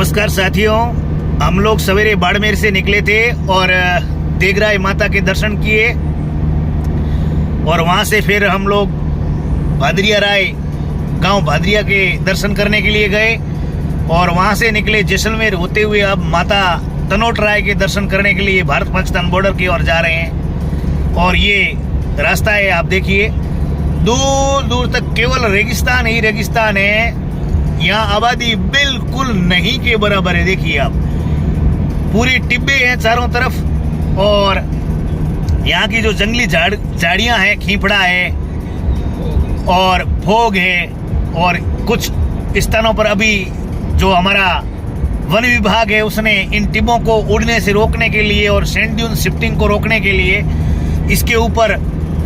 नमस्कार साथियों, हम लोग सवेरे बाड़मेर से निकले थे और देगराय माता के दर्शन किए और वहाँ से फिर हम लोग भादरिया राय गांव भादरिया के दर्शन करने के लिए गए और वहाँ से निकले जैसलमेर होते हुए अब माता तनोट राय के दर्शन करने के लिए भारत पाकिस्तान बॉर्डर की ओर जा रहे हैं। और ये रास्ता है, आप देखिए दूर दूर तक केवल रेगिस्तान ही रेगिस्तान है। यहाँ आबादी बिल्कुल नहीं के बराबर है। देखिए आप, पूरे टिब्बे हैं चारों तरफ और यहाँ की जो जंगली झाड़ियाँ हैं, खींपड़ा है और भोग है। और कुछ स्थानों पर अभी जो हमारा वन विभाग है उसने इन टिब्बों को उड़ने से रोकने के लिए और सैंड ड्यून शिफ्टिंग को रोकने के लिए इसके ऊपर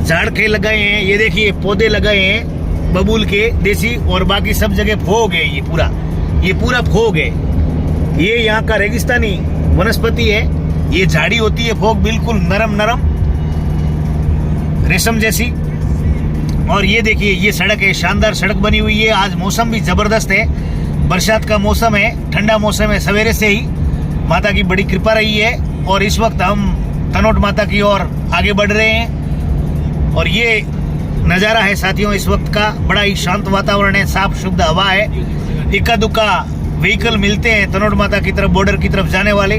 झाड़ के लगाए हैं। ये देखिए पौधे लगाए हैं बबूल के देसी, और बाकी सब जगह भोग है। ये पूरा भोग है। ये यहाँ का रेगिस्तानी वनस्पति है। ये झाड़ी होती है भोग, बिल्कुल नरम नरम रेशम जैसी। और ये देखिए ये सड़क है, शानदार सड़क बनी हुई है। आज मौसम भी जबरदस्त है, बरसात का मौसम है, ठंडा मौसम है। सवेरे से ही माता की बड़ी कृपा रही है और इस वक्त हम तनोट माता की ओर आगे बढ़ रहे हैं। और ये नज़ारा है साथियों इस वक्त का, बड़ा ही शांत वातावरण है, साफ शुद्ध हवा है। इक्का दुक्का व्हीकल मिलते हैं तनोट माता की तरफ, बॉर्डर की तरफ जाने वाले।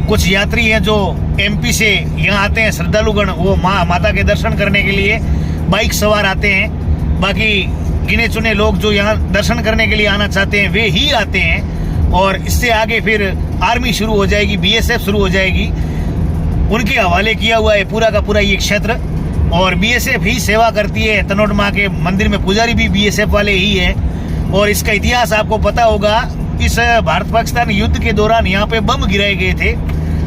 कुछ यात्री हैं जो एमपी से यहाँ आते हैं, श्रद्धालुगण, वो माता के दर्शन करने के लिए बाइक सवार आते हैं। बाकी गिने चुने लोग जो यहाँ दर्शन करने के लिए आना चाहते हैं वे ही आते हैं। और इससे आगे फिर आर्मी शुरू हो जाएगी, बीएसएफ शुरू हो जाएगी। उनके हवाले किया हुआ है पूरा का पूरा ये क्षेत्र। और बीएसएफ ही सेवा करती है। तनोट माँ के मंदिर में पुजारी भी बीएसएफ वाले ही हैं। और इसका इतिहास आपको पता होगा, इस भारत पाकिस्तान युद्ध के दौरान यहाँ पे बम गिराए गए थे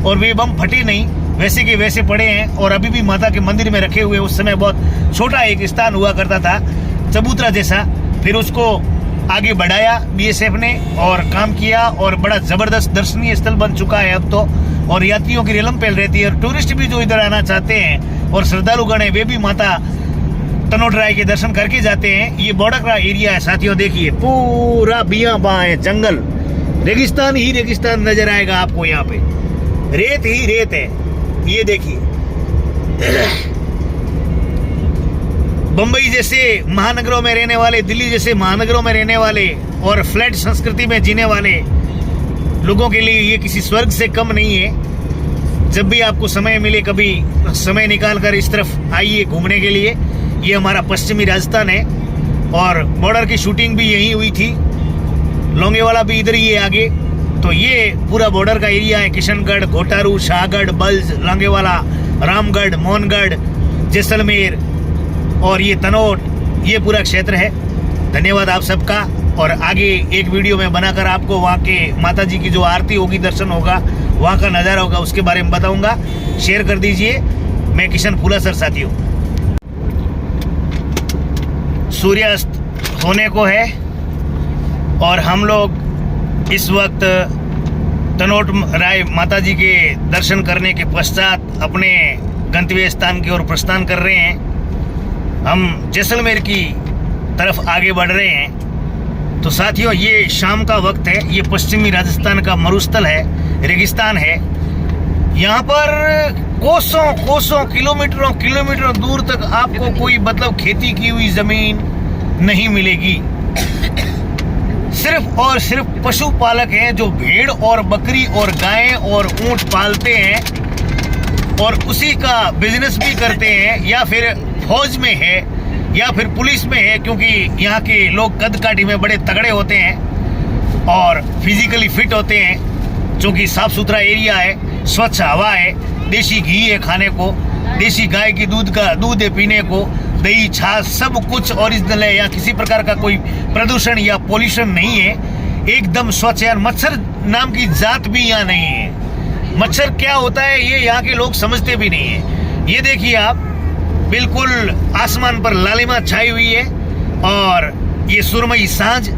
और वे बम फटे नहीं, वैसे के वैसे पड़े हैं और अभी भी माता के मंदिर में रखे हुए। उस समय बहुत छोटा एक स्थान हुआ करता था, चबूतरा जैसा। फिर उसको आगे बढ़ाया बीएसएफ ने और काम किया और बड़ा जबरदस्त दर्शनीय स्थल बन चुका है अब तो। और यात्रियों की रेलम पहल रहती है और टूरिस्ट भी जो इधर आना चाहते हैं और श्रद्धालुगण है वे भी माता तनोट राय के दर्शन करके जाते हैं। ये बॉर्डर का एरिया है साथियों, देखिए पूरा बिया बा है, जंगल, रेगिस्तान ही रेगिस्तान नजर आएगा आपको। यहाँ पे रेत ही रेत है। ये देखिए बंबई जैसे महानगरों में रहने वाले, दिल्ली जैसे महानगरों में रहने वाले और फ्लैट संस्कृति में जीने वाले लोगों के लिए ये किसी स्वर्ग से कम नहीं है। जब भी आपको समय मिले, कभी समय निकाल कर इस तरफ आइए घूमने के लिए। ये हमारा पश्चिमी राजस्थान है और बॉर्डर की शूटिंग भी यहीं हुई थी। लोंगेवाला भी इधर ही है आगे। तो ये पूरा बॉर्डर का एरिया है। किशनगढ़, घोटारू, शाहगढ़, बल्ज, लोंगेवाला, रामगढ़, मोहनगढ़, जैसलमेर और ये तनोट, ये पूरा क्षेत्र है। धन्यवाद आप सबका। और आगे एक वीडियो में बनाकर आपको वहाँ के माता जी की जो आरती होगी, दर्शन होगा, वहाँ का नज़ारा होगा, उसके बारे में बताऊंगा। शेयर कर दीजिए। मैं किशन फूला सर साथियों। सूर्यास्त होने को है और हम लोग इस वक्त तनोट राय माता जी के दर्शन करने के पश्चात अपने गंतव्य स्थान की ओर प्रस्थान कर रहे हैं। हम जैसलमेर की तरफ आगे बढ़ रहे हैं। तो साथियों ये शाम का वक्त है। ये पश्चिमी राजस्थान का मरुस्थल है, रेगिस्तान है। यहाँ पर कोसों किलोमीटरों दूर तक आपको कोई मतलब खेती की हुई जमीन नहीं मिलेगी। सिर्फ और सिर्फ पशुपालक हैं जो भेड़ और बकरी और गाय और ऊंट पालते हैं और उसी का बिजनेस भी करते हैं, या फिर फौज में है या फिर पुलिस में है। क्योंकि यहाँ के लोग कद काठी में बड़े तगड़े होते हैं और फिजिकली फिट होते हैं। क्योंकि साफ सुथरा एरिया है, स्वच्छ हवा है, देसी घी है खाने को, देसी गाय की दूध है पीने को, दही छाछ सब कुछ ओरिजिनल है। या किसी प्रकार का कोई प्रदूषण या पोल्यूशन नहीं है, एकदम स्वच्छ है। मच्छर नाम की जात भी यहाँ नहीं है। मच्छर क्या होता है ये यहाँ के लोग समझते भी नहीं है। ये देखिए आप, बिल्कुल आसमान पर लालिमा छाई हुई है और ये सुरमई सांझ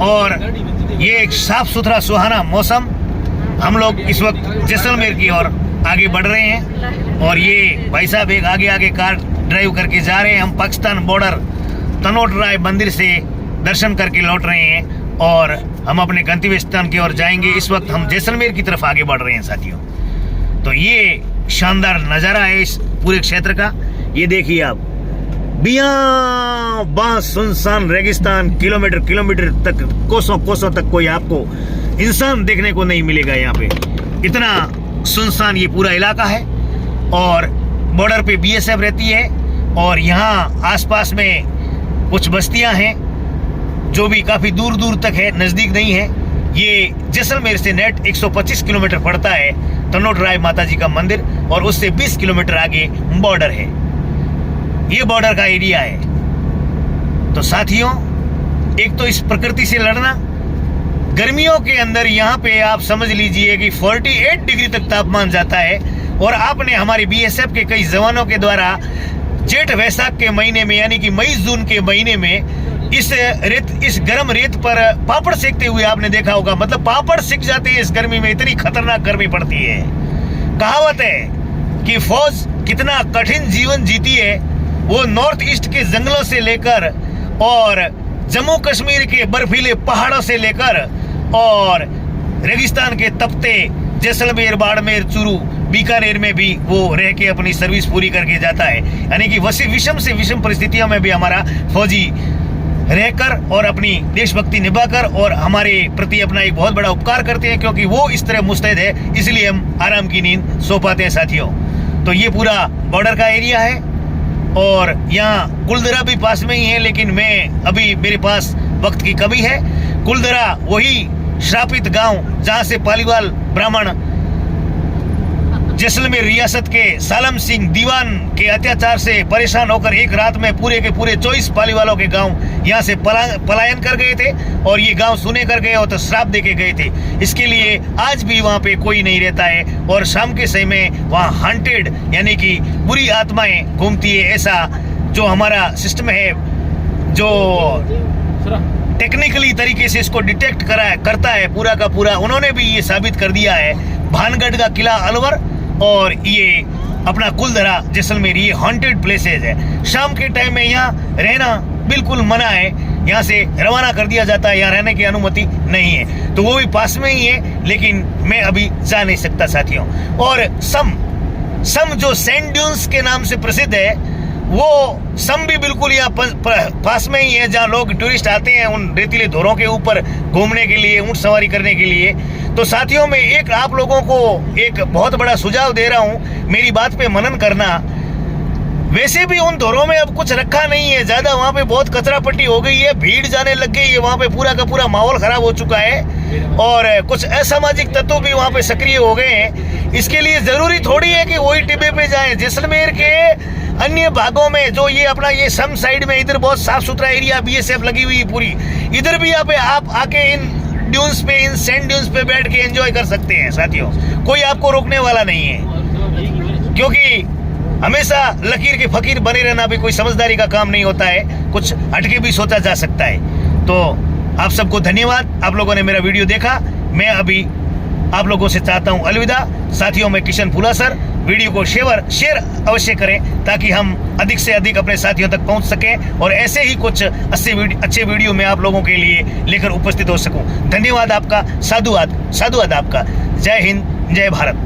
और ये एक साफ सुथरा सुहाना मौसम। हम लोग इस वक्त जैसलमेर की ओर आगे बढ़ रहे हैं और ये भाई साहब एक आगे कार ड्राइव करके जा रहे हैं। हम पाकिस्तान बॉर्डर तनोट राय मंदिर से दर्शन करके लौट रहे हैं और हम अपने गंतव्य स्थान की ओर जाएंगे। इस वक्त हम जैसलमेर की तरफ आगे बढ़ रहे हैं साथियों। तो ये शानदार नज़ारा है इस पूरे क्षेत्र का। ये देखिए आप, बियां सुनसान रेगिस्तान, किलोमीटर किलोमीटर तक, कोसों कोसों तक कोई आपको इंसान देखने को नहीं मिलेगा। यहाँ पे इतना सुनसान ये पूरा इलाका है और बॉर्डर पे बीएसएफ रहती है और यहाँ आसपास में कुछ बस्तियां हैं जो भी काफ़ी दूर दूर तक है, नज़दीक नहीं है। ये जैसलमेर से नेट 125 किलोमीटर पड़ता है तनोट राय माता जी का मंदिर, और उससे 20 किलोमीटर आगे बॉर्डर है। ये बॉर्डर का एरिया है। तो साथियों, एक तो इस प्रकृति से लड़ना, गर्मियों के अंदर यहाँ पे आप समझ लीजिए कि 48 डिग्री तक तापमान जाता है, और आपने हमारे बीएसएफ के कई जवानों के द्वारा जेठ वैशाख के महीने में यानी कि मई जून के महीने में इस गर्म रेत पर पापड़ सेकते हुए आपने देखा होगा। मतलब पापड़ सिक जाते हैं इस गर्मी में, इतनी खतरनाक गर्मी पड़ती है। कहावत है कि फौज कितना कठिन जीवन जीती है, वो नॉर्थ ईस्ट के जंगलों से लेकर और जम्मू कश्मीर के बर्फीले पहाड़ों से लेकर और रेगिस्तान के तपते जैसलमेर, बाड़मेर, चूरू, बीकानेर में भी वो रह के अपनी सर्विस पूरी करके जाता है। यानी कि विषम से विषम परिस्थितियों में भी हमारा फौजी रहकर और अपनी देशभक्ति निभाकर और हमारे प्रति अपना एक बहुत बड़ा उपकार करते हैं, क्योंकि वो इस तरह मुस्तैद है, इसलिए हम आराम की नींद सो पाते हैं साथियों। तो ये पूरा बॉर्डर का एरिया है और यहाँ कुलधरा भी पास में ही है, लेकिन मैं अभी मेरे पास वक्त की कमी है। कुलधरा वही श्रापित गांव जहाँ से पालीवाल ब्राह्मण जैसलमेर रियासत के सालम सिंह दीवान के अत्याचार से परेशान होकर एक रात में पूरे के पूरे 24 पालीवालों के गांव यहाँ से पलायन कर गए थे, और ये गांव सुने कर गए और तो श्राप दे के गए थे। इसके लिए आज भी वहाँ पे कोई नहीं रहता है, और शाम के समय में वहाँ हॉन्टेड यानी कि बुरी आत्माएं घूमती है। ऐसा जो हमारा सिस्टम है, जो टेक्निकली तरीके से इसको डिटेक्ट करता है पूरा का पूरा, उन्होंने भी ये साबित कर दिया है। भानगढ़ का किला अलवर और ये अपना कुलधरा जैसलमेर, ये हॉन्टेड प्लेसेस है। शाम के टाइम में यहाँ रहना बिल्कुल मना है, यहाँ से रवाना कर दिया जाता है, यहाँ रहने की अनुमति नहीं है। तो वो भी पास में ही है, लेकिन मैं अभी जा नहीं सकता साथियों। और सम जो सैंड ड्यून्स के नाम से प्रसिद्ध है, वो सम भी बिल्कुल यहाँ पास में ही है, जहाँ लोग टूरिस्ट आते हैं उन रेतीले धोरों के ऊपर घूमने के लिए, ऊंट सवारी करने के लिए। तो साथियों, मैं एक आप लोगों को एक बहुत बड़ा सुझाव दे रहा हूँ, मेरी बात पे मनन करना। वैसे भी उन धोरों में अब कुछ रखा नहीं है ज्यादा, वहाँ पे बहुत कचरा पट्टी हो गई है, भीड़ जाने लग गई है, वहाँ पे पूरा का पूरा माहौल खराब हो चुका है और कुछ असामाजिक तत्व भी वहाँ पे सक्रिय हो गए हैं। इसके लिए जरूरी थोड़ी है कि वही टिब्बे पे जाए। जैसलमेर के अन्य भागों में जो ये अपना ये सम साइड में इधर बहुत साफ सुथरा एरिया, बीएसएफ लगी हुई है पूरी, इधर भी आप आके इन ड्यून्स पे, इन सैंड ड्यून्स पे बैठ के एंजॉय कर सकते हैं साथियों। कोई आपको रोकने वाला नहीं है, क्योंकि हमेशा लकीर के फकीर बने रहना भी कोई समझदारी का काम नहीं होता है, कुछ हटके भी सोचा जा सकता है। तो आप सबको धन्यवाद, आप लोगों ने मेरा वीडियो देखा। मैं अभी आप लोगों से चाहता हूं अलविदा साथियों। मैं किशन फूला सर, वीडियो को शेयर अवश्य करें ताकि हम अधिक से अधिक अपने साथियों तक पहुंच सकें और ऐसे ही कुछ अच्छे वीडियो मैं आप लोगों के लिए लेकर उपस्थित हो सकूं। धन्यवाद आपका, साधुवाद आपका। जय हिंद, जय भारत।